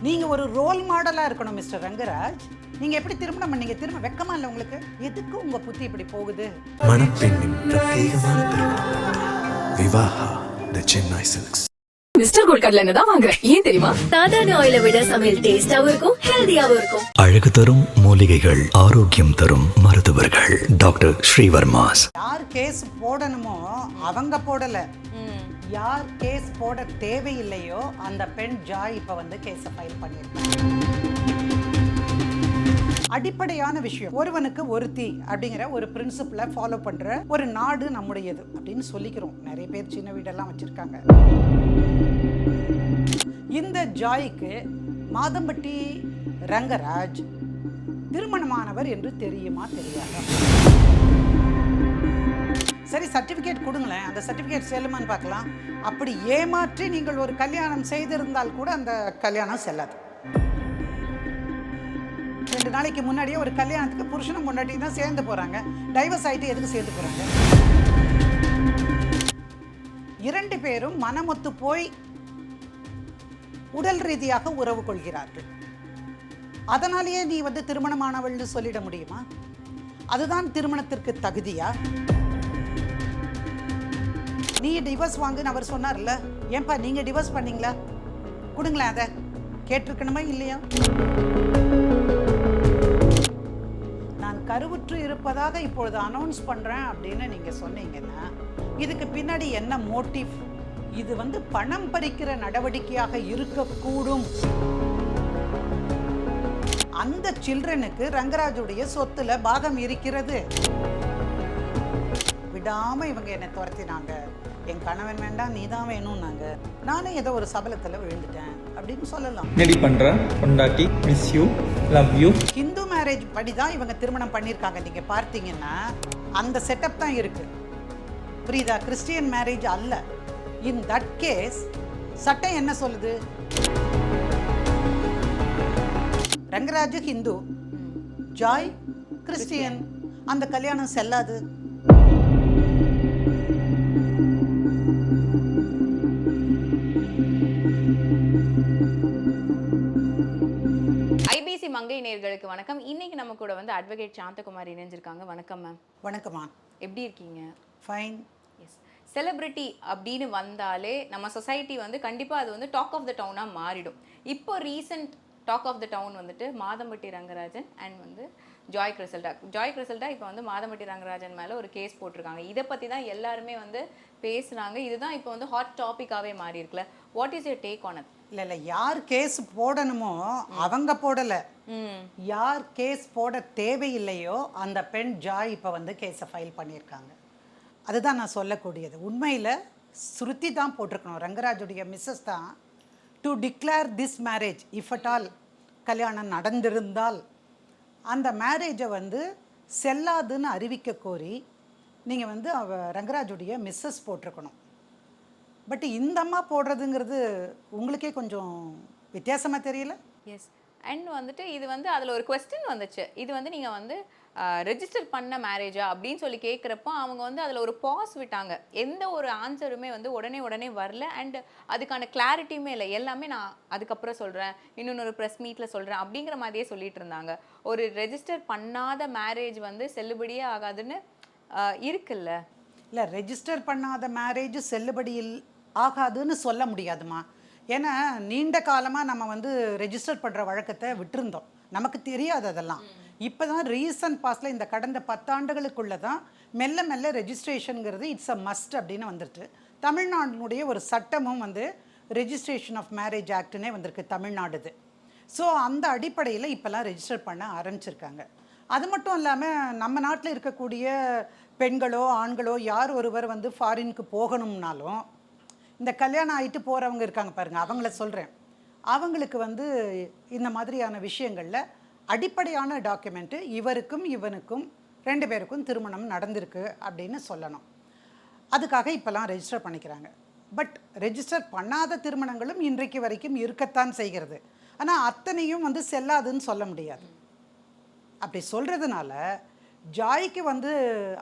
நீங்கள் ஒரு ரோல் மாடலாக இருக்கணும் மிஸ்டர் ரங்கராஜ். நீங்கள் எப்படி திருமணம் பண்ணீங்க? திரும்ப வெக்கமா இல்லை உங்களுக்கு? எதுக்கு உங்கள் புத்தி இப்படி போகுது? மணப்பெண்ணின் பிரத்யேகமான திருமணம் Vivaha the Chennai Silks. Mister gold கடலை எண்ணெய் தான் வாங்குறேன். ஏன் தெரியுமா? சாதாரண ஆயிலை விட சமையல் டேஸ்டாவும் இருக்கும், ஹெல்தியாவும் இருக்கும். அழகு தரும் மூலிகைகள், ஆரோக்கியம் தரும் மருத்துவர்கள். டாக்டர் ஸ்ரீவர்மாஸ். யார் கேஸ் போடணுமோ அவங்க போடலை. யார் கேஸ் போட தேவையில்லையோ அந்த பெண் ஜாய் இப்போ வந்து கேஸை ஃபைல் பண்ணியிருக்காங்க. அடிப்படையான விஷயம், ஒருவனுக்கு ஒருத்தி அப்படிங்கிற ஒரு பிரின்சிபலை ஃபாலோ பண்ற ஒரு நாடு நம்முடையது அப்படின்னு சொல்லிக்கிறோம். நிறைய பேர் சின்ன வீடெல்லாம் வச்சிருக்காங்க. இந்த ஜாய்க்கு மாதம்பட்டி ரங்கராஜ் திருமணமானவர் என்று தெரியுமா தெரியாதா? சரி, சர்டிஃபிகேட் கொடுங்களேன், அந்த சர்டிஃபிகேட் செல்லுமான்னு பார்க்கலாம். அப்படி ஏமாற்றி நீங்கள் ஒரு கல்யாணம் செய்திருந்தால் கூட அந்த கல்யாணம் செல்லாது. 2 நாளைக்கு முன்னாடியே ஒரு கல்யாணத்துக்கு புருஷனும் பொண்டாட்டி தான் சேர்ந்து போகிறாங்க. டைவர்ஸ் ஆகிட்டு எதுக்கு சேர்ந்து போகிறாங்க? 2 பேரும் மனமொத்து போய் உடல் ரீதியாக உறவு கொள்கிறார்கள். அதனாலேயே நீ வந்து திருமணமானவள்னு சொல்லிட முடியுமா? அதுதான் திருமணத்திற்கு தகுதியா? நீ டிவோர்ஸ் வாங்குன்னு அவர் சொன்னார்ல, ஏன்பா நீங்கள் டிவோர்ஸ் பண்ணீங்களா? கொடுங்களேன், அதை கேட்டிருக்கணுமா இல்லையா? நான் கருவுற்று இருப்பதாக இப்பொழுது அனௌன்ஸ் பண்ணுறேன் அப்படின்னு நீங்கள் சொன்னீங்கன்னா இதுக்கு பின்னாடி என்ன மோட்டிவ்? இது வந்து பணம் பறிக்கிற நடவடிக்கையாக இருக்கக்கூடும். அந்த சில்ட்ரனுக்கு ரங்கராஜுடைய சொத்துல பாகம் இருக்கிறது. விடாம இவங்க என்னை துரத்தினாங்க, என் கணவன் வேண்டாம் நீ தான் வேணும்னாங்க, நானும் ஏதோ ஒரு சபலத்தில் விழுந்துட்டேன் அப்படின்னு சொல்லலாம். ரெடி பண்றேன் பொண்டாட்டி, miss you, love you. Hindu marriage படி தான் இவங்க திருமணம் பண்ணியிருக்காங்க. நீங்க பார்த்தீங்கன்னா அந்த செட்டப் தான் இருக்கு, புரியுதா? கிறிஸ்டியன் மேரேஜ் அல்ல. இன் தட் கேஸ் சட்டம் என்ன சொல்லுது? ரங்கராஜ் ஹிந்து, ஜாய் கிறிஸ்டியன், அந்த கல்யாணம் செல்லாது. ஐபிசி மங்கை நேயர்களுக்கு வணக்கம். இன்னைக்கு நம்ம கூட வந்து அட்வொகேட் சாந்தகுமார் இணைஞ்சிருக்காங்க. வணக்கம் மேம். வணக்கம்மா. எப்படி இருக்கீங்க? ஃபைன். எஸ், செலிபிரிட்டி அப்படின்னு வந்தாலே நம்ம சொசைட்டி வந்து கண்டிப்பாக அது வந்து டாக் ஆஃப் த டவுனாக மாறிடும். இப்போ recent talk of the town வந்துட்டு மாதம்பட்டி ரங்கராஜன் அண்ட் வந்து ஜாய் கிறிசல்டா இப்போ வந்து மாதம்பட்டி ரங்கராஜன் மேலே ஒரு கேஸ் போட்டிருக்காங்க. இதை பற்றி தான் எல்லாருமே வந்து பேசுனாங்க. இதுதான் இப்போ வந்து ஹாட் டாப்பிக்காகவே மாறி இருக்குல்ல. What is your take on it? இல்லை யார் கேஸ் போடணுமோ அவங்க போடலை. யார் கேஸ் போட தேவையில்லையோ அந்த பெண் ஜாய் இப்போ வந்து கேஸை ஃபைல் பண்ணியிருக்காங்க. அதுதான் நான் சொல்லக்கூடியது. உண்மையில் ஸ்ருதி தான் போட்டிருக்கணும், ரங்கராஜுடைய மிஸ்ஸஸ் தான். To declare this marriage if at all, கல்யாணம் நடந்திருந்தால் அந்த மேரேஜை வந்து செல்லாதுன்னு அறிவிக்க கோரி நீங்கள் வந்து ரங்கராஜுடைய மிஸ்ஸஸ் போட்டிருக்கணும். பட் இந்த அம்மா போடுறதுங்கிறது உங்களுக்கே கொஞ்சம் வித்தியாசமாக தெரியல? எஸ். அண்ட் வந்துட்டு இது வந்து அதில் ஒரு கொஸ்டின் வந்துச்சு, இது வந்து நீங்கள் வந்து ரெஜிஸ்டர் பண்ண மேரேஜா அப்படின்னு சொல்லி கேட்குறப்போ அவங்க வந்து அதில் ஒரு பாஸ் விட்டாங்க. எந்த ஒரு ஆன்சருமே வந்து உடனே வரல. அண்ட் அதுக்கான கிளாரிட்டியுமே இல்லை. எல்லாமே நான் அதுக்கப்புறம் சொல்கிறேன், இன்னொன்று ப்ரெஸ் மீட்டில் சொல்கிறேன் அப்படிங்கிற மாதிரியே சொல்லிட்டு இருந்தாங்க. ஒரு ரெஜிஸ்டர் பண்ணாத மேரேஜ் வந்து செல்லுபடியே ஆகாதுன்னு இருக்குல்ல? இல்லை, ரெஜிஸ்டர் பண்ணாத மேரேஜ் செல்லுபடியில் ஆகாதுன்னு சொல்ல முடியாதுமா. ஏன்னா நீண்ட காலமாக நம்ம வந்து ரெஜிஸ்டர் பண்ணுற வழக்கத்தை விட்டுருந்தோம், நமக்கு தெரியாது அதெல்லாம். இப்போ தான் ரீசன்ட் பாஸ்டில் இந்த கடந்த 10 ஆண்டுகளுக்குள்ளே தான் மெல்ல மெல்ல ரெஜிஸ்ட்ரேஷனுங்கிறது இட்ஸ் அ மஸ்ட் அப்படின்னு வந்துட்டு தமிழ்நாட்டினுடைய ஒரு சட்டமும் வந்து ரெஜிஸ்ட்ரேஷன் ஆஃப் மேரேஜ் ஆக்ட்னே வந்திருக்கு தமிழ்நாடுது. ஸோ அந்த அடிப்படையில் இப்போல்லாம் ரெஜிஸ்டர் பண்ண ஆரம்பிச்சிருக்காங்க. அது மட்டும் இல்லாமல் நம்ம நாட்டில் இருக்கக்கூடிய பெண்களோ ஆண்களோ யார் ஒருவர் வந்து ஃபாரினுக்கு போகணும்னாலும் இந்த கல்யாணம் ஆகிட்டு போகிறவங்க இருக்காங்க பாருங்கள், அவங்கள சொல்கிறேன். அவங்களுக்கு வந்து இந்த மாதிரியான விஷயங்களில் அடிப்படையான டாக்குமெண்ட்டு இவருக்கும் இவனுக்கும் 2 பேருக்கும் திருமணம் நடந்திருக்கு அப்படின்னு சொல்லணும். அதுக்காக இப்போல்லாம் ரெஜிஸ்டர் பண்ணிக்கிறாங்க. பட் ரெஜிஸ்டர் பண்ணாத திருமணங்களும் இன்றைக்கு வரைக்கும் இருக்கத்தான் செய்கிறது. ஆனால் அத்தனையும் வந்து செல்லாதுன்னு சொல்ல முடியாது. அப்படி சொல்கிறதுனால ஜாய்க்கு வந்து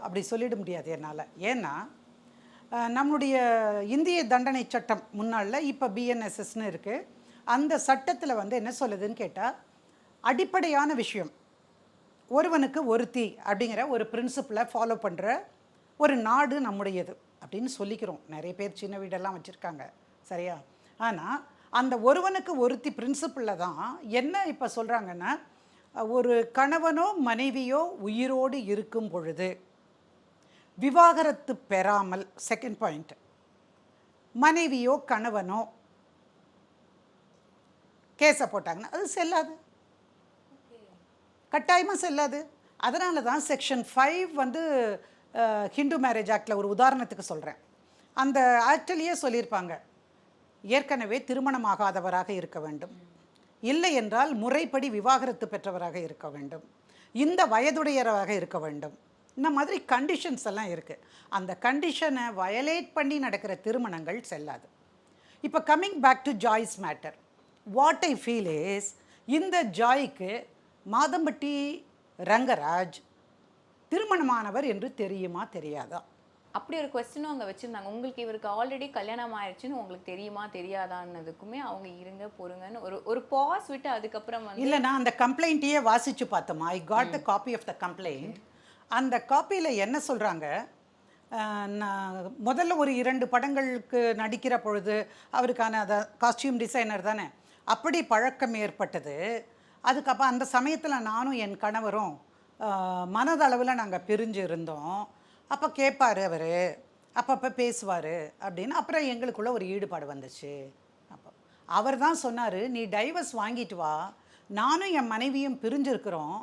அப்படி சொல்லிட முடியாது என்னால். ஏன்னா நம்மளுடைய இந்திய தண்டனை சட்டம் முன்னாளில் இப்போ பிஎன்எஸ்எஸ்ன்னு இருக்குது. அந்த சட்டத்தில் வந்து என்ன சொல்லுதுன்னு கேட்டால், அடிப்படையான விஷயம் ஒருவனுக்கு ஒருத்தி அப்படிங்கிற ஒரு பிரின்சிபலை ஃபாலோ பண்ணுற ஒரு நாடு நம்முடையது அப்படின்னு சொல்லிக்கிறோம். நிறைய பேர் சின்ன வீடெல்லாம் வச்சுருக்காங்க, சரியா? ஆனால் அந்த ஒருவனுக்கு ஒருத்தி பிரின்சிபலில் தான் என்ன இப்போ சொல்கிறாங்கன்னா, ஒரு கணவனோ மனைவியோ உயிரோடு இருக்கும் பொழுது விவாகரத்து பெறாமல், செகண்ட் பாயிண்ட், மனைவியோ கணவனோ கேஸை போட்டாங்கன்னா அது செல்லாது, கட்டாயமாக செல்லாது. அதனால தான் செக்ஷன் 5 வந்து ஹிந்து மேரேஜ் ஆக்டில் ஒரு உதாரணத்துக்கு சொல்கிறேன். அந்த ஆக்டிலேயே சொல்லியிருப்பாங்க, ஏற்கனவே திருமணமாகாதவராக இருக்க வேண்டும், இல்லை என்றால் முறைப்படி விவாகரத்து பெற்றவராக இருக்க வேண்டும், இந்த வயதுடையவராக இருக்க வேண்டும், இந்த மாதிரி கண்டிஷன்ஸ் எல்லாம் இருக்குது. அந்த கண்டிஷனை வயலேட் பண்ணி நடக்கிற திருமணங்கள் செல்லாது. இப்போ coming back to Joy's matter, what I feel is, இந்த ஜாய்க்கு மாதம்பட்டி ரங்கராஜ் திருமணமானவர் என்று தெரியுமா தெரியாதா? அப்படி ஒரு கொஸ்டினும் அவங்க வச்சுருந்தாங்க. உங்களுக்கு இவருக்கு ஆல்ரெடி கல்யாணம் ஆயிடுச்சுன்னு உங்களுக்கு தெரியுமா தெரியாதான்னதுக்குமே அவங்க இருங்க பொறுங்கன்னு ஒரு பாஸ் விட்டு அதுக்கப்புறம் வந்து இல்லை, நான் அந்த கம்ப்ளைண்ட்டையே வாசித்து பார்த்தோமா, I got the copy of the complaint. அந்த காப்பியில் என்ன சொல்கிறாங்க, நான் முதல்ல ஒரு 2 படங்களுக்கு நடிக்கிற பொழுது அவருக்கான அதை காஸ்டியூம் டிசைனர் தானே, அப்படி பழக்கம் ஏற்பட்டது. அதுக்கப்புறம் அந்த சமயத்தில் நானும் என் கணவரும் மனதளவில் நாங்கள் பிரிஞ்சு இருந்தோம். அப்போ கேட்பார் அவர், அப்பப்போ பேசுவார் அப்படின்னு. அப்புறம் எங்களுக்குள்ள ஒரு ஈடுபாடு வந்துச்சு. அப்போ அவர் தான் சொன்னார், நீ டைவர்ஸ் வாங்கிட்டு வா, நானும் என் மனைவியும் பிரிஞ்சிருக்கிறோம்,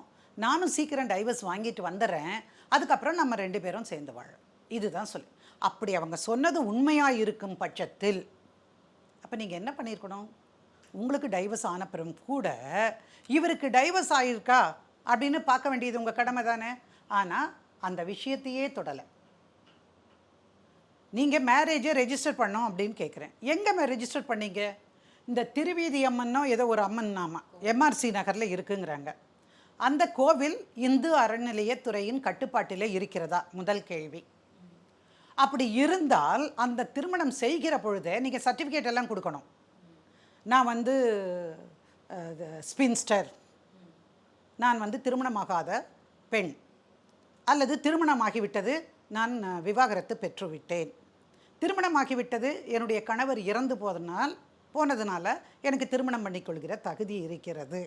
நானும் சீக்கிரம் டைவர்ஸ் வாங்கிட்டு வந்துடுறேன், அதுக்கப்புறம் நம்ம 2 பேரும் சேர்ந்து வாழ. இதுதான் சொல்லி. அப்படி அவங்க சொன்னது உண்மையாக இருக்கும் பட்சத்தில் அப்போ நீங்கள் என்ன பண்ணியிருக்கணும், உங்களுக்கு டைவர்ஸ் ஆன பிறகு கூட இவருக்கு டைவர்ஸ் ஆகிருக்கா அப்படின்னு பார்க்க வேண்டியது உங்கள் கடமை தானே. ஆனால் அந்த விஷயத்தையே தொடலை. நீங்கள் மேரேஜை ரெஜிஸ்டர் பண்ணோம் அப்படின்னு கேட்குறேன், எங்கே ரெஜிஸ்டர் பண்ணீங்க? இந்த திருவீதி அம்மனோ ஏதோ ஒரு அம்மன் நாம எம்ஆர்சி நகரில் இருக்குங்கிறாங்க. அந்த கோவில் இந்து அறநிலையத்துறையின் கட்டுப்பாட்டில் இருக்கிறதா? முதல் கேள்வி. அப்படி இருந்தால் அந்த திருமணம் செய்கிற பொழுதே நீங்கள் சர்டிஃபிகேட் எல்லாம் கொடுக்கணும். நான் வந்து ஸ்பின்ஸ்டர், நான் வந்து திருமணமாகாத பெண், அல்லது திருமணமாகிவிட்டது, நான் விவாகரத்து பெற்றுவிட்டேன், திருமணமாகிவிட்டது, என்னுடைய கணவர் இறந்து போனதுனால எனக்கு திருமணம் பண்ணிக்கொள்கிற தகுதி இருக்கிறது.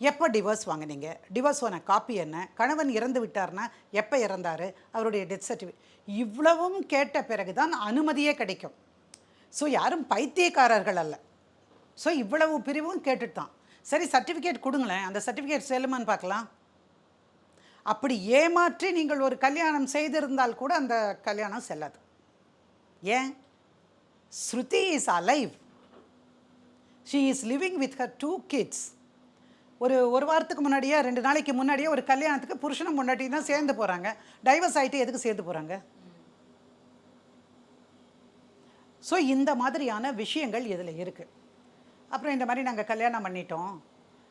எப்போ டிவோர்ஸ் வாங்கினீங்க, டிவோர்ஸ் ஆன காப்பி என்ன, கணவன் இறந்து விட்டார்னா எப்போ இறந்தார், அவருடைய டெத் சர்டிஃபிகேட், இவ்வளவும் கேட்ட பிறகு தான் அனுமதியே கிடைக்கும். ஸோ யாரும் பைத்தியக்காரர்கள் அல்ல. ஸோ இவ்வளவு பிரிவும் கேட்டுட்டு தான் சரி சர்டிஃபிகேட் கொடுங்களேன், அந்த சர்டிஃபிகேட் செல்லுமான்னு பார்க்கலாம். அப்படி ஏமாற்றி நீங்கள் ஒரு கல்யாணம் செய்திருந்தால் கூட அந்த கல்யாணம் செல்லாது. ஏன்? Shruti is alive, she is living with her 2 kids. ஒரு வாரத்துக்கு முன்னாடியே 2 நாளைக்கு முன்னாடியே ஒரு கல்யாணத்துக்கு புருஷனும் முன்னாடி தான் சேர்ந்து போகிறாங்க. டைவர்ஸ் ஆகிட்டு எதுக்கு சேர்ந்து போகிறாங்க? ஸோ இந்த மாதிரியான விஷயங்கள் இதில் இருக்குது. அப்புறம் இந்த மாதிரி நாங்கள் கல்யாணம் பண்ணிட்டோம்,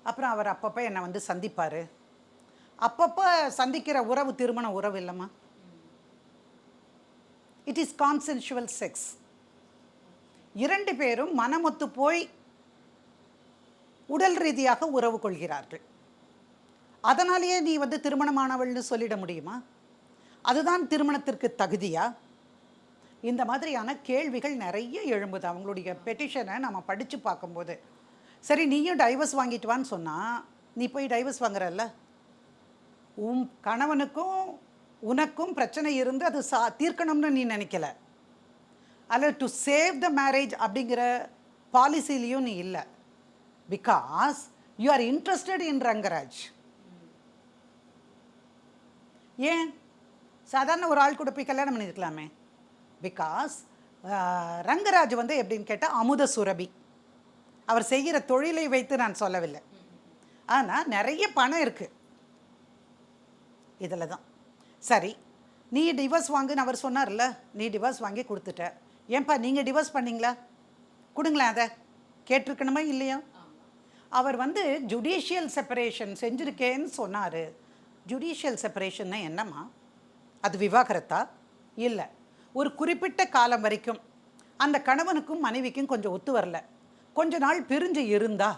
அப்புறம் அவர் அப்பப்போ என்னை வந்து சந்திப்பார், அப்பப்போ சந்திக்கிற உறவு திருமண உறவு இல்லைம்மா, இட் இஸ் கான்சென்சுவல் செக்ஸ். 2 பேரும் மனமொத்து போய் உடல் ரீதியாக உறவு கொள்கிறார்கள். அதனாலேயே நீ வந்து திருமணமானவள்னு சொல்லிட முடியுமா? அதுதான் திருமணத்திற்கு தகுதியா? இந்த மாதிரியான கேள்விகள் நிறைய எழும்புது அவங்களுடைய பெட்டிஷனை நம்ம படித்து பார்க்கும்போது. சரி, நீயும் டைவர்ஸ் வாங்கிட்டு வான்னு சொன்னால் நீ போய் டைவர்ஸ் வாங்குறல்ல, உன் கணவனுக்கும் உனக்கும் பிரச்சனை இருந்து அது தீர்க்கணும்னு நீ நினைக்கல, அல்ல டு சேவ் த மேரேஜ் அப்படிங்கிற பாலிசிலையும் நீ இல்லை. Because you are interested in Rangaraj. ஏன் சாதாரண ஒரு ஆள் கூட போய் கல்யாணம் பண்ணியிருக்கலாமே? பிகாஸ் ரங்கராஜ் வந்து எப்படின்னு கேட்டால் அமுத சுரபி. அவர் செய்கிற தொழிலை வைத்து நான் சொல்லவில்லை, ஆனால் நிறைய பணம் இருக்குது இதில் தான். சரி, நீ டிவோர்ஸ் வாங்குன்னு அவர் சொன்னார்ல, நீ டிவோர்ஸ் வாங்கி கொடுத்துட்ட, ஏன்பா நீங்கள் டிவோர்ஸ் பண்ணிங்களா? கொடுங்களேன், அதை கேட்டிருக்கணுமா இல்லையா? அவர் வந்து ஜுடிஷியல் செப்பரேஷன் செஞ்சுருக்கேன்னு சொன்னார். ஜுடிஷியல் செப்பரேஷன்னா என்னம்மா? அது விவாகரத்தா? இல்லை, ஒரு குறிப்பிட்ட காலம் வரைக்கும் அந்த கணவனுக்கும் மனைவிக்கும் கொஞ்சம் ஒத்து வரல, கொஞ்ச நாள் பிரிஞ்சு இருந்தா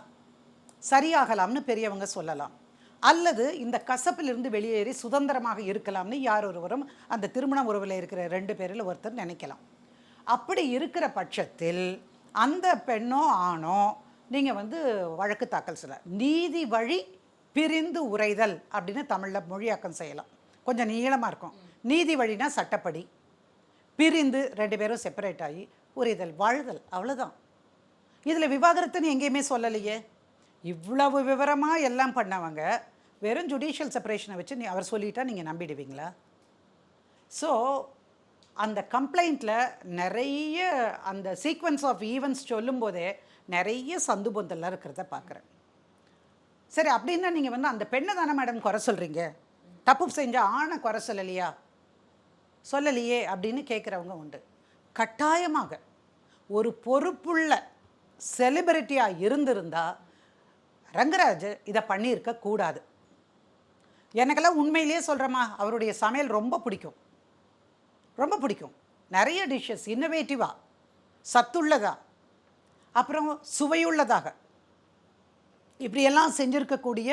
சரியாகலாம்னு பெரியவங்க சொல்லலாம், அல்லது இந்த கசப்பிலிருந்து வெளியேறி சுதந்திரமாக இருக்கலாம்னு யார் ஒருவரும் அந்த திருமண உறவில் இருக்கிற 2 பேரில் ஒருத்தர் நினைக்கலாம். அப்படி இருக்கிற பட்சத்தில் அந்த பெண்ணோ ஆணோ நீங்கள் வந்து வழக்கு தாக்கல் செய்யலாம். நீதி வழி பிரிந்து உரைதல் அப்படின்னு தமிழில் மொழியாக்கம் செய்யலாம். கொஞ்சம் நீளமாக இருக்கும். நீதி வழினா சட்டப்படி, பிரிந்து 2 பேரும் செப்பரேட் ஆகி உரைதல், வாழ்தல், அவ்வளோதான். இதில் விவாகரத்துன்னு எங்கேயுமே சொல்லலையே. இவ்வளவு விவரமாக எல்லாம் பண்ணவங்க வெறும் ஜுடிஷியல் செப்பரேஷனை வச்சு அவர் சொல்லிட்டா நீங்கள் நம்பிடுவீங்களா? ஸோ அந்த கம்ப்ளைண்ட்டில் நிறைய அந்த சீக்வன்ஸ் ஆஃப் ஈவெண்ட்ஸ் சொல்லும்போதே நிறைய சந்து பொந்தெல்லாம் இருக்கிறத பார்க்குறேன். சரி, அப்படின்னா நீங்கள் வந்து அந்த பெண்ணை தானே மேடம் குறை சொல்கிறீங்க, தப்பு செஞ்ச ஆணை குறை சொல்லலையே அப்படின்னு கேட்குறவங்க உண்டு. கட்டாயமாக ஒரு பொறுப்புள்ள செலிபிரிட்டியாக இருந்திருந்தா ரங்கராஜ் இதை பண்ணியிருக்க கூடாது. எனக்கெல்லாம் உண்மையிலேயே சொல்கிறேம்மா, அவருடைய சமையல் ரொம்ப பிடிக்கும், ரொம்ப பிடிக்கும். நிறைய டிஷ்ஷஸ் இன்னோவேட்டிவாக, சத்துள்ளதாக, அப்புறம் சுவையுள்ளதாக இப்படியெல்லாம் செஞ்சுருக்கக்கூடிய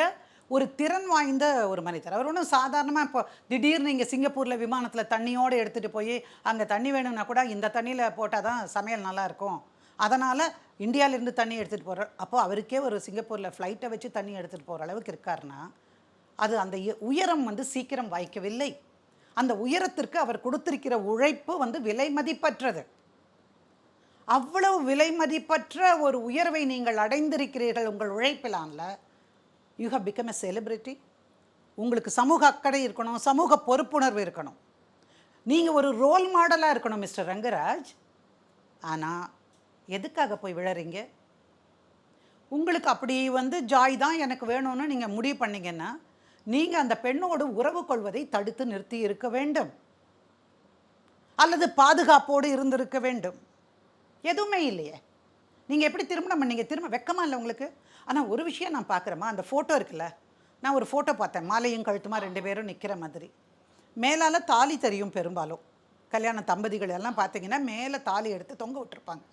ஒரு திறன் வாய்ந்த ஒரு மனிதர். அவர் ஒன்றும் சாதாரணமாக இப்போ திடீர்னு இங்கே சிங்கப்பூரில் விமானத்தில் தண்ணியோடு எடுத்துகிட்டு போய் அங்கே தண்ணி வேணும்னா கூட இந்த தண்ணியில் போட்டால் தான் சமையல் நல்லாயிருக்கும், அதனால் இந்தியாவிலேருந்து தண்ணி எடுத்துகிட்டு போகிறார். அப்போது அவருக்கே ஒரு சிங்கப்பூரில் ஃப்ளைட்டை வச்சு தண்ணி எடுத்துகிட்டு போகிற அளவுக்கு இருக்காருன்னா அது அந்த உயரம் வந்து சீக்கிரம் வாய்க்கவில்லை. அந்த உயரத்திற்கு அவர் கொடுத்திருக்கிற உழைப்பு வந்து விலை மதிப்பற்றது. அவ்வளவு விலை மதிப்பற்ற ஒரு உயர்வை நீங்கள் அடைந்திருக்கிறீர்கள் உங்கள் உழைப்பிலான்ல. You have become a celebrity. உங்களுக்கு சமூக அக்கறை இருக்கணும், சமூக பொறுப்புணர்வு இருக்கணும், நீங்கள் ஒரு ரோல் மாடலாக இருக்கணும் மிஸ்டர் ரங்கராஜ். ஆனால் எதுக்காக போய் விழறீங்க? உங்களுக்கு அப்படி வந்து ஜாய் தான் எனக்கு வேணும்னு நீங்கள் முடிவு பண்ணிங்கன்னா நீங்கள் அந்த பெண்ணோடு உறவு கொள்வதை தடுத்து நிறுத்தி இருக்க வேண்டும், அல்லது பாதுகாப்போடு இருந்திருக்க வேண்டும். எதுவுமே இல்லையே. நீங்கள் எப்படி திருமணம் பண்ணீங்க? திரும்ப வெக்கமா இல்லை உங்களுக்கு? ஆனால் ஒரு விஷயம் நான் பார்க்குறேம்மா, அந்த ஃபோட்டோ இருக்குல்ல, நான் ஒரு ஃபோட்டோ பார்த்தேன், மாலையும் கழுத்துமா 2 பேரும் நிற்கிற மாதிரி. மேலால் தாலி தெரியும். பெரும்பாலும் கல்யாண தம்பதிகள் எல்லாம் பார்த்தீங்கன்னா மேலே தாலி எடுத்து தொங்க விட்டுருப்பாங்க.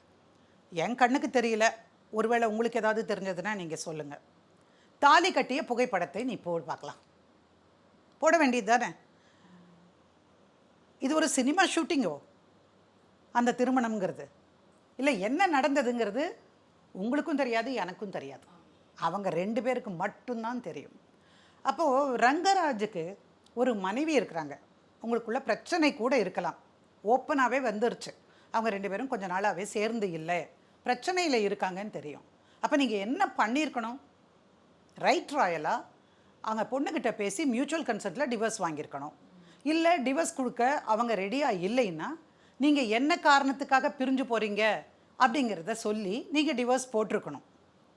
என் கண்ணுக்கு தெரியல, ஒருவேளை உங்களுக்கு ஏதாவது தெரிஞ்சதுன்னா நீங்கள் சொல்லுங்கள். தாலி கட்டிய புகைப்படத்தை நீ போய் பார்க்கலாம், போட வேண்டியது தானே. இது ஒரு சினிமா ஷூட்டிங்கோ அந்த திருமணம்ங்கிறது? இல்லை, என்ன நடந்ததுங்கிறது உங்களுக்கும் தெரியாது, எனக்கும் தெரியாது, அவங்க 2 பேருக்கு மட்டும்தான் தெரியும். அப்போது ரங்கராஜுக்கு ஒரு மனைவி இருக்கிறாங்க, உங்களுக்குள்ள பிரச்சனை கூட இருக்கலாம், ஓப்பனாகவே வந்துருச்சு, அவங்க 2 பேரும் கொஞ்ச நாளாகவே சேர்ந்து இல்லை, பிரச்சனையில் இருக்காங்கன்னு தெரியும். அப்போ நீங்கள் என்ன பண்ணியிருக்கணும்? ரைட் ராயலாக அவங்க பொண்ணுக்கிட்ட பேசி மியூச்சுவல் கன்சென்ட்டில் டிவோர்ஸ் வாங்கியிருக்கணும். இல்லை டிவோர்ஸ் கொடுக்க அவங்க ரெடியாக இல்லைன்னா நீங்கள் என்ன காரணத்துக்காக பிரிஞ்சு போகிறீங்க அப்படிங்கிறத சொல்லி நீங்கள் டிவோர்ஸ் போட்டிருக்கணும்.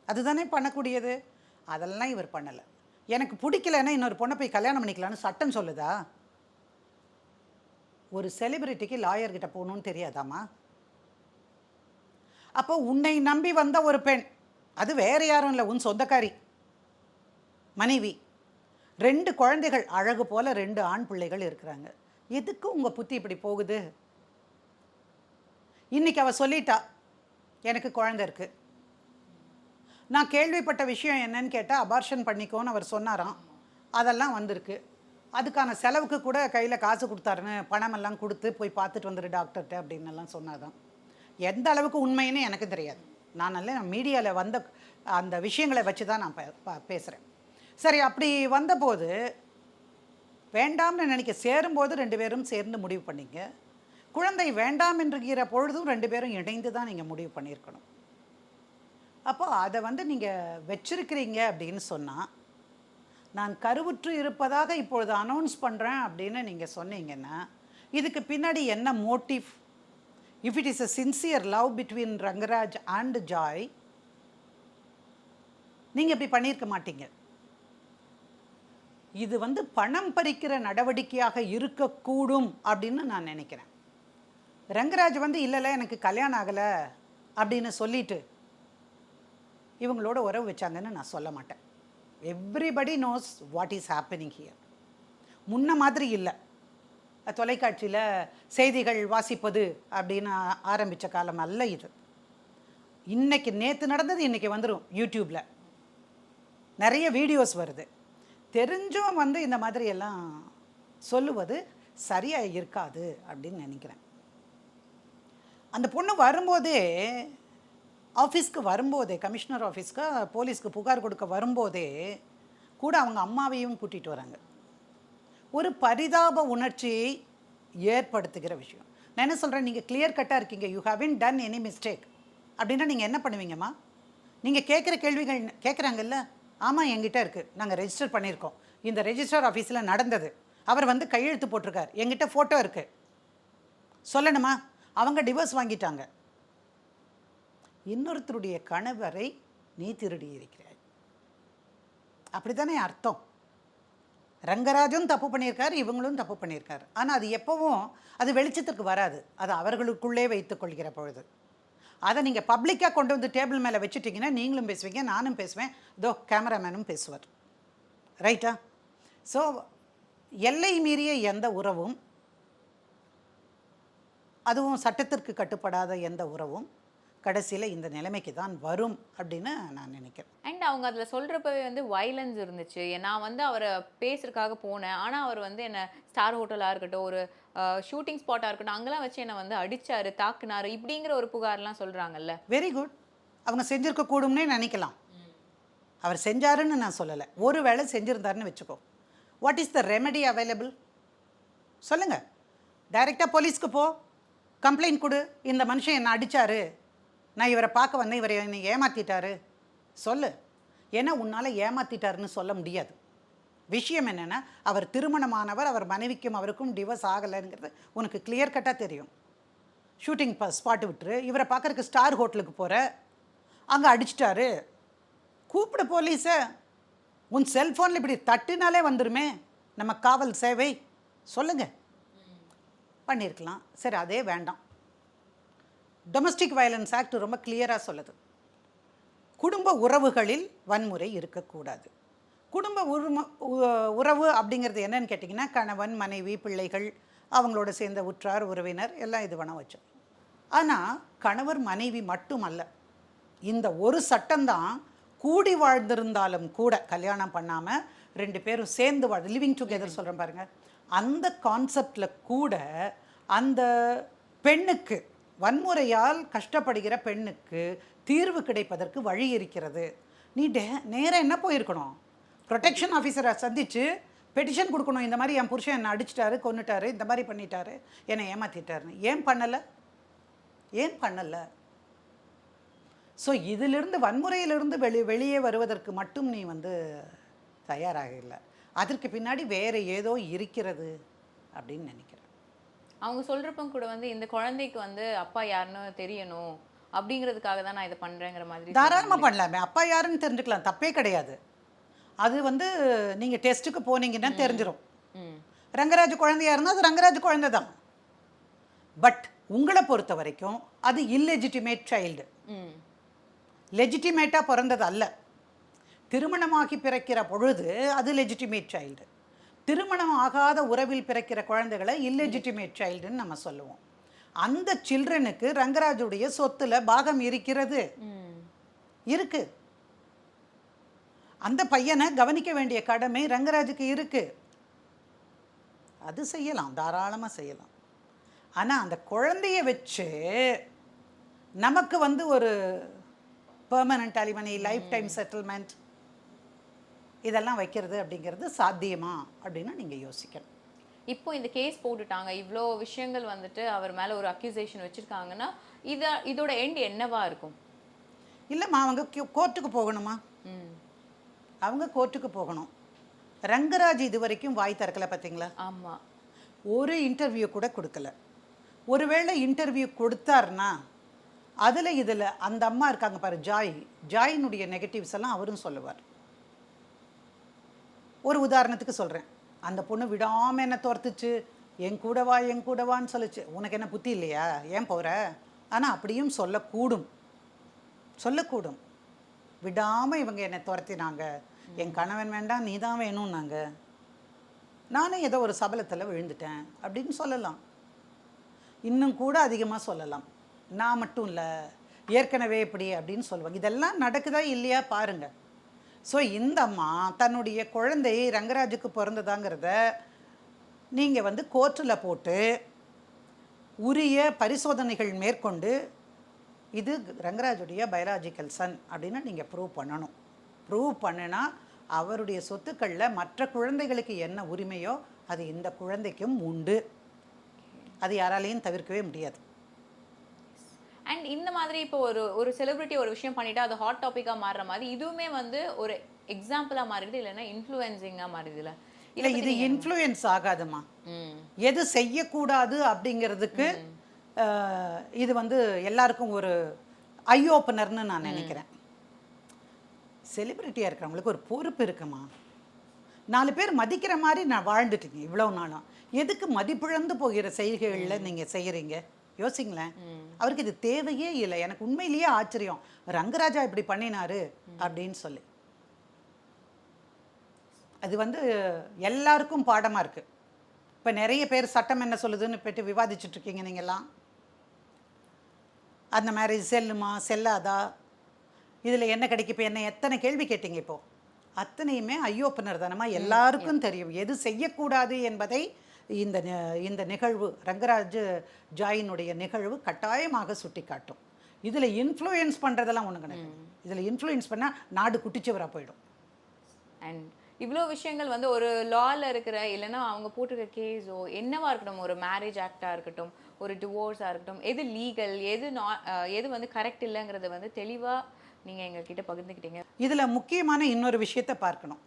அதுதானே பண்ணக்கூடியது. அதெல்லாம் இவர் பண்ணலை. எனக்கு பிடிக்கலன்னா இன்னொரு பொண்ணை போய் கல்யாணம் பண்ணிக்கலான்னு சட்டம் சொல்லுதா? ஒரு செலிபிரிட்டிக்கு லாயர்கிட்ட போகணுன்னு தெரியாதாம்மா? அப்போ உன்னை நம்பி வந்த ஒரு பெண், அது வேறு யாரும் இல்லை, உன் சொந்தக்காரி மனைவி, 2 குழந்தைகள், அழகு போல் 2 ஆண் பிள்ளைகள் இருக்கிறாங்க. எதுக்கு உங்கள் புத்தி இப்படி போகுது? இன்றைக்கி அவள் சொல்லிட்டா எனக்கு குழந்தை இருக்குது. நான் கேள்விப்பட்ட விஷயம் என்னன்னு கேட்டால் அபார்ஷன் பண்ணிக்கோன்னு அவர் சொன்னாராம். அதெல்லாம் வந்திருக்கு. அதுக்கான செலவுக்கு கூட கையில் காசு கொடுத்தாருன்னு பணமெல்லாம் கொடுத்து போய் பார்த்துட்டு வந்துரு டாக்டர்கிட்ட அப்படின்னு எல்லாம் சொன்னாதான். எந்த அளவுக்கு உண்மைன்னு எனக்கு தெரியாது. நான் மீடியாவில் வந்த அந்த விஷயங்களை வச்சு தான் நான் பேசுகிறேன். சரி, அப்படி வந்தபோது வேண்டாம்னு நினைக்க சேரும்போது 2 பேரும் சேர்ந்து முடிவு பண்ணிங்க. குழந்தை வேண்டாம் என்கிற பொழுதும் 2 பேரும் இணைந்து தான் நீங்கள் முடிவு பண்ணியிருக்கணும். அப்போ அதை வந்து நீங்கள் வச்சிருக்கிறீங்க அப்படின்னு சொன்னால், நான் கருவுற்று இருப்பதாக இப்பொழுது அனௌன்ஸ் பண்ணுறேன் அப்படின்னு நீங்கள் சொன்னீங்கன்னா இதுக்கு பின்னாடி என்ன motive? If it is a sincere love between Rangaraj and Joy, நீங்கள் இப்படி பண்ணியிருக்க மாட்டீங்க. இது வந்து பணம் பறிக்கிற நடவடிக்கையாக இருக்கக்கூடும் அப்படின்னு நான் நினைக்கிறேன். ரங்கராஜ் வந்து இல்லைல்ல எனக்கு கல்யாணம் ஆகலை அப்படின்னு சொல்லிட்டு இவங்களோட உறவு வச்சாங்கன்னு நான் சொல்ல மாட்டேன். Everybody knows what is happening here. முன்ன மாதிரி இல்லை, தொலைக்காட்சியில் செய்திகள் வாசிப்பது அப்படின்னு ஆரம்பித்த காலம் அல்ல இது. இன்னைக்கு நேற்று நடந்தது இன்னைக்கு வந்துடும் யூடியூப்பில், நிறைய வீடியோஸ் வருது. தெரிஞ்சும் வந்து இந்த மாதிரி எல்லாம் சொல்லுவது சரியாக இருக்காது அப்படின்னு நினைக்கிறேன். அந்த பொண்ணு வரும்போதே, ஆஃபீஸ்க்கு வரும்போதே, கமிஷனர் ஆஃபீஸ்க்கு போலீஸ்க்கு புகார் கொடுக்க வரும்போதே கூட அவங்க அம்மாவையும் கூட்டிகிட்டு வராங்க. ஒரு பரிதாப உணர்ச்சியை ஏற்படுத்துகிற விஷயம். நான் என்ன சொல்கிறேன், நீங்கள் கிளியர் கட்டாக இருக்கீங்க, you haven't ton any mistake அப்படின்னா நீங்கள் என்ன பண்ணுவீங்கம்மா? நீங்கள் கேட்குற கேள்விகள் கேட்குறாங்கல்ல, ஆமாம் என்கிட்ட இருக்குது, நாங்கள் ரெஜிஸ்டர் பண்ணியிருக்கோம், இந்த ரெஜிஸ்டர் ஆஃபீஸில் நடந்தது, அவர் வந்து கையெழுத்து போட்டிருக்கார், என்கிட்ட ஃபோட்டோ இருக்குது, சொல்லணுமா? அவங்க டிவோர்ஸ் வாங்கிட்டாங்க. இன்னொருத்தருடைய கணவரை நீ திருடி இருக்கிறாய், அப்படி தானே அர்த்தம். ரங்கராஜும் தப்பு பண்ணியிருக்காரு, இவங்களும் தப்பு பண்ணியிருக்காரு. ஆனால் அது எப்போவும் அது வெளிச்சத்துக்கு வராது, அது அவர்களுக்குள்ளே வைத்து கொள்கிற பொழுது. அதை நீங்கள் பப்ளிக்காக கொண்டு வந்து டேபிள் மேலே வச்சுட்டிங்கன்னா நீங்களும் பேசுவீங்க, நானும் பேசுவேன், இதோ கேமராமேனும் பேசுவார், ரைட்டா? ஸோ எல்லை மீறிய எந்த உறவும், அதுவும் சட்டத்திற்கு கட்டுப்படாத எந்த உறவும் கடைசியில் இந்த நிலைமைக்கு தான் வரும் அப்படின்னு நான் நினைக்கிறேன். அண்ட் அவங்க அதில் சொல்கிறப்பவே வந்து வைலன்ஸ் இருந்துச்சு. நான் வந்து அவரை பேசுறதுக்காக போனேன், ஆனால் அவர் வந்து என்னை ஸ்டார் ஹோட்டலாக இருக்கட்டும், ஒரு ஷூட்டிங் ஸ்பாட்டாக இருக்கட்டும், அங்கெல்லாம் வச்சு என்னை வந்து அடித்தார், தாக்குனார், இப்படிங்கிற ஒரு புகார்லாம் சொல்கிறாங்கல்ல. Very good. அவங்க செஞ்சுருக்க கூடும்னே நினைக்கலாம். அவர் செஞ்சாருன்னு நான் சொல்லலை, ஒரு வேளை செஞ்சுருந்தாருன்னு வச்சுக்கோ. What is the remedy available சொல்லுங்கள். டைரெக்டாக போலீஸ்க்கு போ, கம்ப்ளைண்ட் கொடு, இந்த மனுஷன் என்னை அடித்தார், நான் இவரை பார்க்க வந்தேன், இவரை என்னை ஏமாற்றிட்டாரு சொல்லு. ஏன்னா உன்னால் ஏமாற்றிட்டாருன்னு சொல்ல முடியாது. விஷயம் என்னென்னா, அவர் திருமணமானவர், அவர் மனைவிக்கும் அவருக்கும் டிவோர்ஸ் ஆகலைங்கிறது உனக்கு கிளியர் கட்டாக தெரியும். ஷூட்டிங் ஸ்பாட்டு விட்டுரு, இவரை பார்க்குறக்கு ஸ்டார் ஹோட்டலுக்கு போகிற, அங்கே அடிச்சிட்டாரு, கூப்பிடு போலீஸை. உன் செல்ஃபோனில் இப்படி தட்டுனாலே வந்துருமே நம்ம காவல் சேவை, சொல்லுங்க. பண்ணியிருக்கலாம். சரி, அதே வேண்டாம். டொமஸ்டிக் வயலன்ஸ் ஆக்ட் ரொம்ப கிளியராக சொல்லுது, குடும்ப உறவுகளில் வன்முறை இருக்கக்கூடாது. குடும்ப உறவு அப்படிங்கிறது என்னன்னு கேட்டிங்கன்னா, கணவன் மனைவி பிள்ளைகள் அவங்களோட சேர்ந்த உற்றார் உறவினர் எல்லாம் இது வேணால் வச்சோம். ஆனால் கணவர் மனைவி மட்டுமல்ல, இந்த ஒரு சட்டம்தான் கூடி வாழ்ந்திருந்தாலும் கூட கல்யாணம் பண்ணாமல் 2 பேரும் சேர்ந்து லிவிங் டுகெதர் சொல்கிறேன் பாருங்கள், அந்த கான்செப்டில் கூட அந்த பெண்ணுக்கு, வன்முறையால் கஷ்டப்படுகிற பெண்ணுக்கு தீர்வு கிடைப்பதற்கு வழி இருக்கிறது. நீ நேராக என்ன போயிருக்கணும், ப்ரொடெக்ஷன் ஆஃபீஸரை சந்தித்து பெட்டிஷன் கொடுக்கணும், இந்த மாதிரி என் புருஷன் என்னை அடிச்சிட்டாரு, கொன்னுட்டாரு, இந்த மாதிரி பண்ணிட்டாரு, என்னை ஏமாற்றிட்டாருன்னு. ஏன் பண்ணலை? ஸோ இதிலிருந்து, வன்முறையிலிருந்து வெளியே வருவதற்கு மட்டும் நீ வந்து தயாராக இல்லை, அதற்கு பின்னாடி வேறு ஏதோ இருக்கிறது அப்படின்னு நினைக்கிறேன். அவங்க சொல்கிறப்ப கூட வந்து இந்த குழந்தைக்கு வந்து அப்பா யாருன்னு தெரியணும் அப்படிங்கிறதுக்காக தான் நான் இதை பண்ணுறேங்கிற மாதிரி தாராளமாக பண்ணலாமே, அப்பா யாருன்னு தெரிஞ்சுக்கலாம், தப்பே கிடையாது. அது வந்து நீங்கள் டெஸ்ட்டுக்கு போனீங்கன்னா தெரிஞ்சிடும். ரங்கராஜ் குழந்தையா இருந்தால் அது ரங்கராஜ் குழந்தை தான். பட் உங்களை பொறுத்த வரைக்கும் அது இல்லெஜிட்டிமேட் சைல்டு, லெஜிட்டிமேட்டாக பிறந்தது அல்ல. திருமணமாகி பிறக்கிற பொழுது அது லெஜிட்டிமேட் சைல்டு. திருமணம் ஆகாத உறவில் பிறக்கிற குழந்தைகளை இல்லெஜிட்டிமேட் சைல்டுன்னு நம்ம சொல்லுவோம். அந்த சில்ட்ரனுக்கு ரங்கராஜுடைய சொத்துல பாகம் இருக்கிறது, இருக்கு. அந்த பையனை கவனிக்க வேண்டிய கடமை ரங்கராஜுக்கு இருக்கு. அது செய்யலாம், தாராளமாக செய்யலாம். ஆனால் அந்த குழந்தைய வச்சு நமக்கு வந்து ஒரு பெர்மனன்ட் அலிமனி, லைஃப் டைம் செட்டில்மெண்ட் இதெல்லாம் வைக்கிறது அப்படிங்கிறது சாத்தியமா அப்படின்னு நீங்கள் யோசிக்கணும். இப்போ இந்த கேஸ் போட்டுட்டாங்க, இவ்வளோ விஷயங்கள் வந்துட்டு அவர் மேலே ஒரு அக்யூசேஷன் வச்சுருக்காங்கன்னா இதோட எண்ட் என்னவா இருக்கும்? இல்லைம்மா, அவங்க கோர்ட்டுக்கு போகணுமா? அவங்க கோர்ட்டுக்கு போகணும். ரங்கராஜ் இது வரைக்கும் வாய் திறக்கலை பார்த்தீங்களா? ஆமாம், ஒரு இன்டர்வியூ கூட கொடுக்கல. ஒருவேளை இன்டர்வியூ கொடுத்தாருன்னா இதில் அந்த அம்மா இருக்காங்க பாரு, ஜாயினுடைய நெகட்டிவ்ஸ் எல்லாம் அவரும் சொல்லுவார். ஒரு உதாரணத்துக்கு சொல்கிறேன், அந்த பொண்ணு விடாமல் என்ன துரத்துச்சு, என் கூடவான்னு சொல்லிச்சு. உனக்கு என்ன புத்தி இல்லையா, ஏன் போகிற? ஆனால் அப்படியும் சொல்லக்கூடும். விடாமல் இவங்க என்னை துரத்தினாங்க, என் கணவன் வேண்டாம் நீ தான் வேணும்னாங்க, நானும் ஏதோ ஒரு சபலத்தில் விழுந்துட்டேன் அப்படின்னு சொல்லலாம். இன்னும் கூட அதிகமாக சொல்லலாம். நான் மட்டும் இல்லை, ஏற்கனவே இப்படி அப்படின்னு சொல்லுவாங்க. இதெல்லாம் நடக்குதா இல்லையா பாருங்க. ஸோ இந்த அம்மா தன்னுடைய குழந்தை ரங்கராஜுக்கு பிறந்ததாங்கிறத நீங்கள் வந்து கோர்ட்டில் போட்டு உரிய பரிசோதனைகள் மேற்கொண்டு இது ரங்கராஜுடைய பயாலஜிக்கல் சன் அப்படின்னு நீங்கள் ப்ரூவ் பண்ணணும். ப்ரூவ் பண்ணினா அவருடைய சொத்துக்களில் மற்ற குழந்தைகளுக்கு என்ன உரிமையோ அது இந்த குழந்தைக்கும் உண்டு. அது யாராலையும் தவிர்க்கவே முடியாது. அண்ட் இந்த மாதிரி இப்போ ஒரு செலிபிரிட்டி ஒரு விஷயம் பண்ணிட்டு அது ஹாட் டாப்பிக்காக மாறுற மாதிரி இதுவுமே வந்து ஒரு எக்ஸாம்பிளாக மாறிடுது, இல்லைன்னா இன்ஃப்ளூயன்சிங்காக மாறிடுதுல? இல்லை, இது இன்ஃப்ளூயன்ஸ் ஆகாதுமா. எது செய்யக்கூடாது அப்படிங்கிறதுக்கு இது வந்து எல்லாருக்கும் ஒரு ஐ ஓப்பனர்னு நான் நினைக்கிறேன். செலிபிரிட்டியாக இருக்கிறவங்களுக்கு ஒரு பொறுப்பு இருக்குமா. 4 பேர் மதிக்கிற மாதிரி நான் வாழ்ந்துட்டீங்க இவ்வளோ நாளும். எதுக்கு மதிப்பிழந்து போகிற செய்கைகளில் நீங்கள் செய்கிறீங்க? யோசிங்களேன். அவருக்கு இது தேவையே இல்லை. எனக்கு உண்மையிலேயே ஆச்சரியம், ரங்கராஜா இப்படி பண்ணினாரு அப்படின்னு சொல்லி. அது வந்து எல்லாருக்கும் பாடமாக இருக்குது. இப்போ நிறைய பேர் சட்டம் என்ன சொல்லுதுன்னு போய்ட்டு விவாதிச்சுட்டு இருக்கீங்க நீங்கள்லாம். அந்த மேரேஜ் செல்லுமா செல்லாதா, இதில் என்ன கிடைக்கும், இப்போ என்ன எத்தனை கேள்வி கேட்டீங்க. இப்போது அத்தனையுமே ஐயோப்பனர் தானமா. எல்லாருக்கும் தெரியும் எது செய்யக்கூடாது என்பதை இந்த நிகழ்வு, ரங்கராஜ் ஜாயினுடைய நிகழ்வு கட்டாயமாக சுட்டி காட்டும். இதில் இன்ஃப்ளூயன்ஸ் பண்ணுறதெல்லாம் ஒன்று கிடையாது. இதில் இன்ஃப்ளூயன்ஸ் பண்ணால் நாடு குட்டிச்சுவராக போயிடும். அண்ட் இவ்வளோ விஷயங்கள் வந்து ஒரு லாவில் இருக்கிற, இல்லைன்னா அவங்க போட்டிருக்க கேஸோ என்னவா இருக்கட்டும், ஒரு மேரேஜ் ஆக்டாக இருக்கட்டும், ஒரு டிவோர்ஸாக இருக்கட்டும், எது லீகல் எது வந்து கரெக்ட் இல்லைங்கிறத வந்து தெளிவாக நீங்கள் எங்ககிட்ட பகிர்ந்துக்கிட்டீங்க. இதில் முக்கியமான இன்னொரு விஷயத்தை பார்க்கணும்.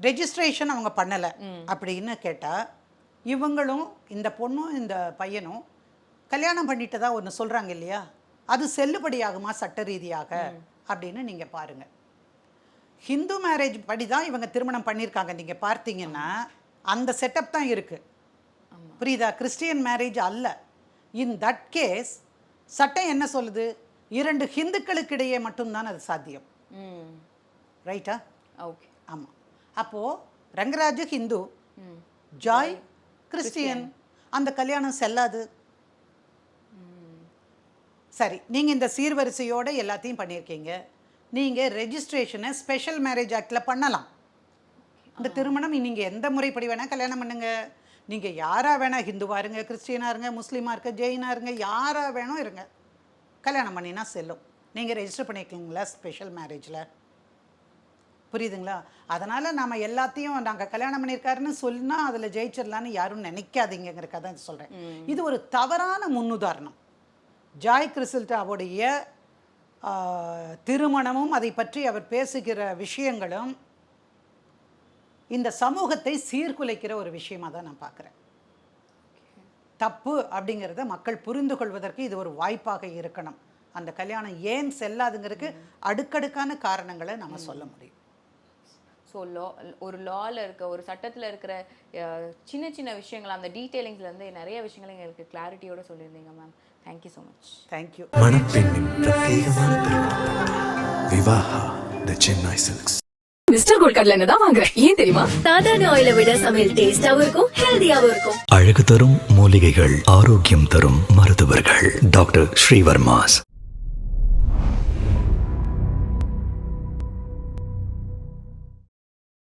ரெஜிஸ்ட்ரேஷன் அவங்க பண்ணலை அப்படின்னு கேட்டால் இவங்களும் இந்த பொண்ணும் இந்த பையனும் கல்யாணம் பண்ணிட்டு தான் ஒன்று சொல்கிறாங்க இல்லையா, அது செல்லுபடியாகுமா சட்ட ரீதியாக அப்படின்னு நீங்கள் பாருங்கள். ஹிந்து மேரேஜ் படி தான் இவங்க திருமணம் பண்ணியிருக்காங்க. நீங்கள் பார்த்தீங்கன்னா அந்த செட்டப் தான் இருக்குது, புரியுதா? கிறிஸ்டியன் மேரேஜ் அல்ல. இன் தட் கேஸ் சட்டம் என்ன சொல்லுது, 2 ஹிந்துக்களுக்கு இடையே மட்டும்தான் அது சாத்தியம். ரைட்டா? ஓகே, ஆமாம். அப்போது ரங்கராஜு ஹிந்து, ஜாய் கிறிஸ்டியன், அந்த கல்யாணம் செல்லாது. சரி, நீங்கள் இந்த சீர்வரிசையோடு எல்லாத்தையும் பண்ணியிருக்கீங்க. நீங்கள் ரெஜிஸ்ட்ரேஷனை ஸ்பெஷல் மேரேஜ் ஆக்டில் பண்ணலாம். இந்த திருமணம் நீங்கள் எந்த முறைப்படி வேணால் கல்யாணம் பண்ணுங்க. நீங்கள் யாராக வேணால், ஹிந்துவாக இருங்க, கிறிஸ்டியனாக இருங்க, முஸ்லீமாக இருக்க, ஜெயினாக இருங்க, யாராக வேணும் இருங்க, கல்யாணம் பண்ணினா செல்லும். நீங்கள் ரெஜிஸ்டர் பண்ணியிருக்கீங்களா ஸ்பெஷல் மேரேஜில்? புரியுதுங்களா? அதனால் நாம் எல்லாத்தையும் நாங்கள் கல்யாணம் பண்ணியிருக்காருன்னு சொன்னால் அதில் ஜெயிச்சிடலான்னு யாரும் நினைக்காதீங்கிறக்காக தான் சொல்கிறேன். இது ஒரு தவறான முன்னுதாரணம். ஜாய் கிறிஸ்டாவுடைய திருமணமும் அதை பற்றி அவர் பேசுகிற விஷயங்களும் இந்த சமூகத்தை சீர்குலைக்கிற ஒரு விஷயமாக தான் நான் பார்க்குறேன். தப்பு அப்படிங்கிறத மக்கள் புரிந்து கொள்வதற்கு இது ஒரு வாய்ப்பாக இருக்கணும். அந்த கல்யாணம் ஏன் செல்லாதுங்கிறதுக்கு அடுக்கடுக்கான காரணங்களை நம்ம சொல்ல முடியும். ஸோ ஒரு லாவில் இருக்க, ஒரு சட்டத்தில் இருக்கிற சின்ன சின்ன விஷயங்கள், அந்த டீட்டெயிலிங்ஸ்லேருந்து நிறைய விஷயங்கள் எங்களுக்கு கிளாரிட்டியோட சொல்லியிருந்தீங்க ma'am. Thank you so much. Thank you. மணப்பெண்ணின் பிரத்யேகமான Vivaha the Chennai Silks. Mister gold கடலை எண்ணெய் தான் வாங்குறேன். ஏன் தெரியுமா? சாதாரண ஆயிலை விட சமையல் டேஸ்டாவும் இருக்கும், ஹெல்தியாவும் இருக்கும். அழகு தரும் மூலிகைகள், ஆரோக்கியம் தரும் மருத்துவர்கள். டாக்டர் ஸ்ரீவர்மாஸ்.